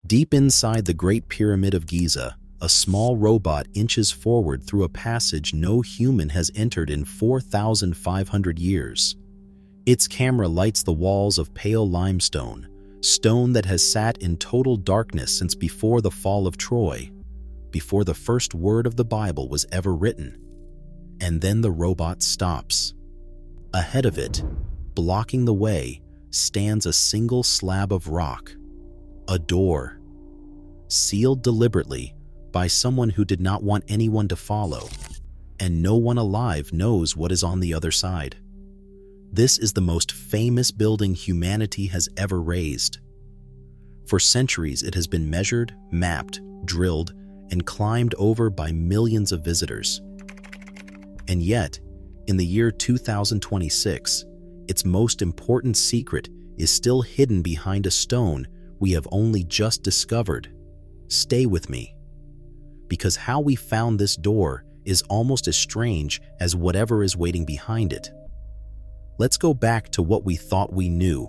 Deep inside the Great Pyramid of Giza, a small robot inches forward through a passage no human has entered in 4,500 years. Its camera lights the walls of pale limestone, stone that has sat in total darkness since before the fall of Troy, before the first word of the Bible was ever written. And then the robot stops. Ahead of it, blocking the way, stands a single slab of rock, a door, sealed deliberately by someone who did not want anyone to follow, and no one alive knows what is on the other side. This is the most famous building humanity has ever raised. For centuries, it has been measured, mapped, drilled, and climbed over by millions of visitors. And yet, in the year 2026, its most important secret is still hidden behind a stone we have only just discovered. Stay with me, because how we found this door is almost as strange as whatever is waiting behind it. Let's go back to what we thought we knew.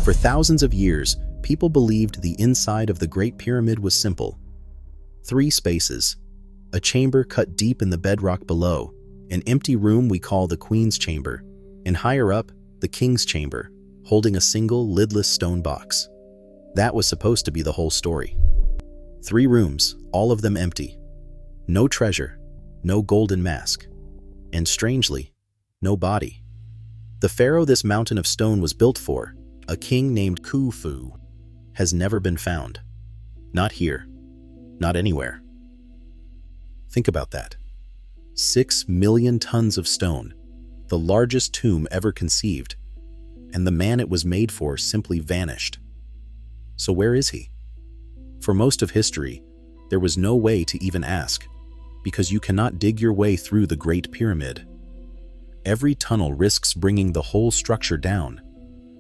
For thousands of years, people believed the inside of the Great Pyramid was simple. 3 spaces, a chamber cut deep in the bedrock below, an empty room we call the Queen's Chamber, and higher up, the King's Chamber, holding a single lidless stone box. That was supposed to be the whole story. 3 rooms, all of them empty. No treasure, no golden mask, and strangely, no body. The pharaoh this mountain of stone was built for, a king named Khufu, has never been found. Not here, not anywhere. Think about that. 6 million tons of stone, the largest tomb ever conceived, and the man it was made for simply vanished. So where is he? For most of history, there was no way to even ask, because you cannot dig your way through the Great Pyramid. Every tunnel risks bringing the whole structure down.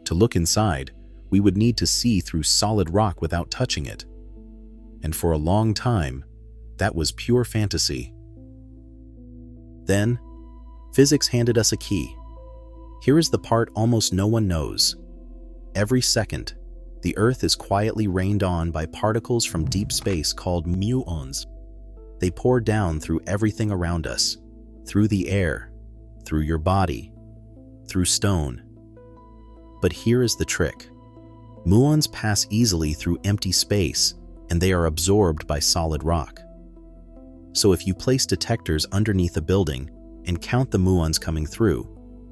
To look inside, we would need to see through solid rock without touching it. And for a long time, that was pure fantasy. Then, physics handed us a key. Here is the part almost no one knows. Every second, the Earth is quietly rained on by particles from deep space called muons. They pour down through everything around us, through the air, through your body, through stone. But here is the trick. Muons pass easily through empty space, and they are absorbed by solid rock. So if you place detectors underneath a building and count the muons coming through,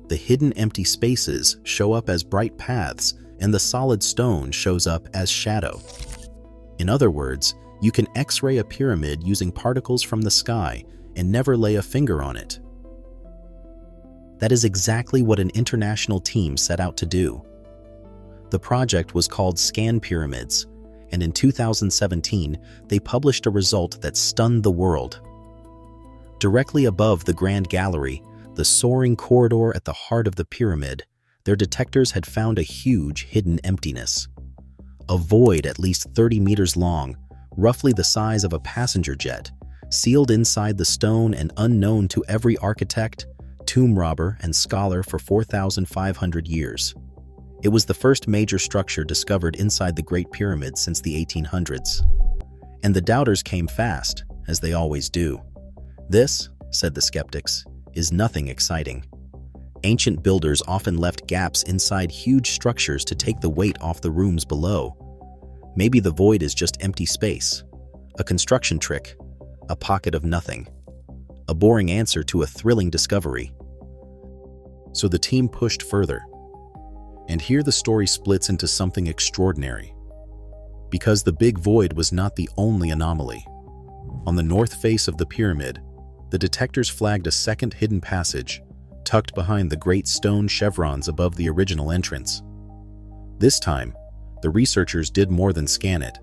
the hidden empty spaces show up as bright paths, and the solid stone shows up as shadow. In other words, you can X-ray a pyramid using particles from the sky and never lay a finger on it. That is exactly what an international team set out to do. The project was called Scan Pyramids, and in 2017, they published a result that stunned the world. Directly above the Grand Gallery, the soaring corridor at the heart of the pyramid, their detectors had found a huge hidden emptiness. A void at least 30 meters long, roughly the size of a passenger jet, sealed inside the stone and unknown to every architect, tomb robber, and scholar for 4,500 years. It was the first major structure discovered inside the Great Pyramid since the 1800s. And the doubters came fast, as they always do. This, said the skeptics, is nothing exciting. Ancient builders often left gaps inside huge structures to take the weight off the rooms below. Maybe the void is just empty space, a construction trick, a pocket of nothing, a boring answer to a thrilling discovery. So the team pushed further. And here the story splits into something extraordinary. Because the big void was not the only anomaly. On the north face of the pyramid, the detectors flagged a second hidden passage, tucked behind the great stone chevrons above the original entrance. This time, the researchers did more than scan it.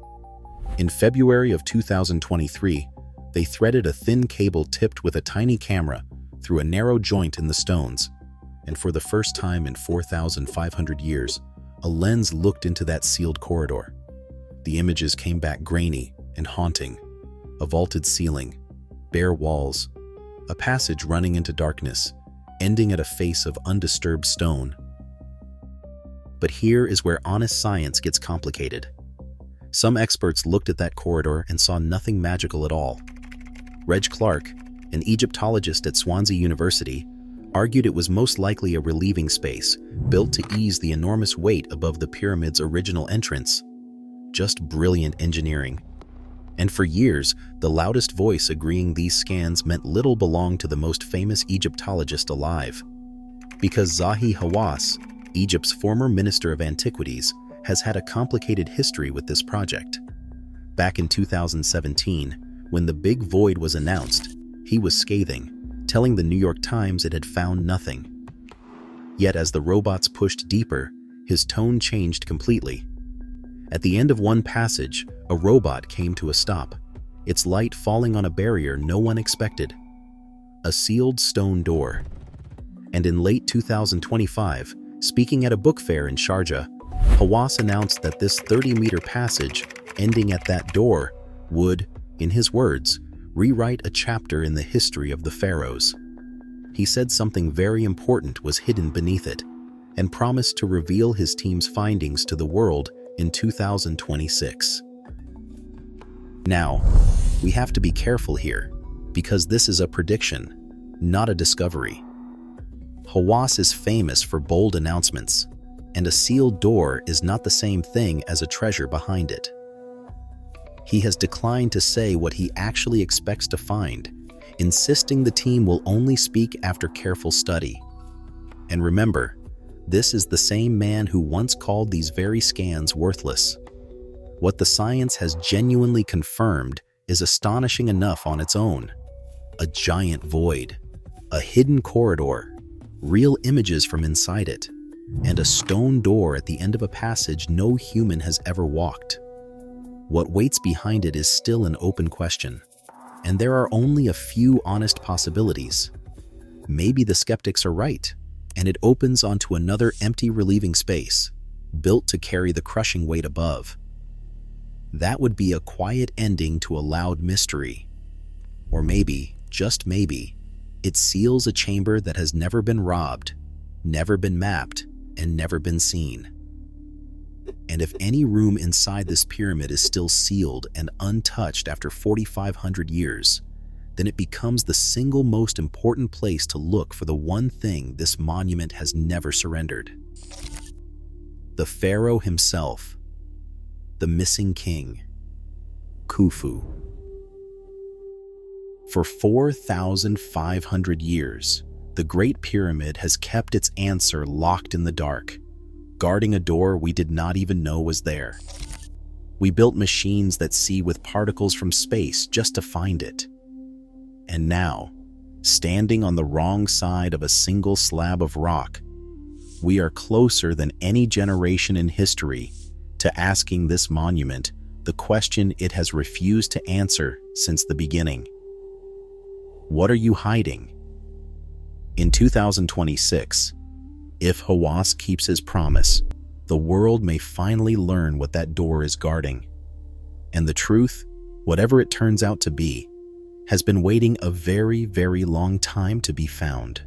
In February of 2023, they threaded a thin cable tipped with a tiny camera through a narrow joint in the stones, and for the first time in 4,500 years, a lens looked into that sealed corridor. The images came back grainy and haunting. A vaulted ceiling, bare walls, a passage running into darkness, ending at a face of undisturbed stone. But here is where honest science gets complicated. Some experts looked at that corridor and saw nothing magical at all. Reg Clark, an Egyptologist at Swansea University, argued it was most likely a relieving space, built to ease the enormous weight above the pyramid's original entrance. Just brilliant engineering. And for years, the loudest voice agreeing these scans meant little belonged to the most famous Egyptologist alive. Because Zahi Hawass, Egypt's former Minister of Antiquities, has had a complicated history with this project. Back in 2017, when the big void was announced, he was scathing, telling the New York Times it had found nothing. Yet as the robots pushed deeper, his tone changed completely. At the end of one passage, a robot came to a stop, its light falling on a barrier no one expected. A sealed stone door. And in late 2025, speaking at a book fair in Sharjah, Hawass announced that this 30-meter passage, ending at that door, would, in his words, rewrite a chapter in the history of the pharaohs. He said something very important was hidden beneath it, and promised to reveal his team's findings to the world in 2026. Now, we have to be careful here, because this is a prediction, not a discovery. Hawass is famous for bold announcements, and a sealed door is not the same thing as a treasure behind it. He has declined to say what he actually expects to find, insisting the team will only speak after careful study. And remember, this is the same man who once called these very scans worthless. What the science has genuinely confirmed is astonishing enough on its own. A giant void, a hidden corridor, real images from inside it, and a stone door at the end of a passage no human has ever walked. What waits behind it is still an open question, and there are only a few honest possibilities. Maybe the skeptics are right, and it opens onto another empty relieving space, built to carry the crushing weight above. That would be a quiet ending to a loud mystery. Or maybe, just maybe, it seals a chamber that has never been robbed, never been mapped, and never been seen. And if any room inside this pyramid is still sealed and untouched after 4,500 years, then it becomes the single most important place to look for the one thing this monument has never surrendered. The pharaoh himself, the missing king, Khufu. For 4,500 years, the Great Pyramid has kept its answer locked in the dark, guarding a door we did not even know was there. We built machines that see with particles from space just to find it. And now, standing on the wrong side of a single slab of rock, we are closer than any generation in history to asking this monument the question it has refused to answer since the beginning. What are you hiding? In 2026, if Hawass keeps his promise, the world may finally learn what that door is guarding. And the truth, whatever it turns out to be, has been waiting a very, very long time to be found.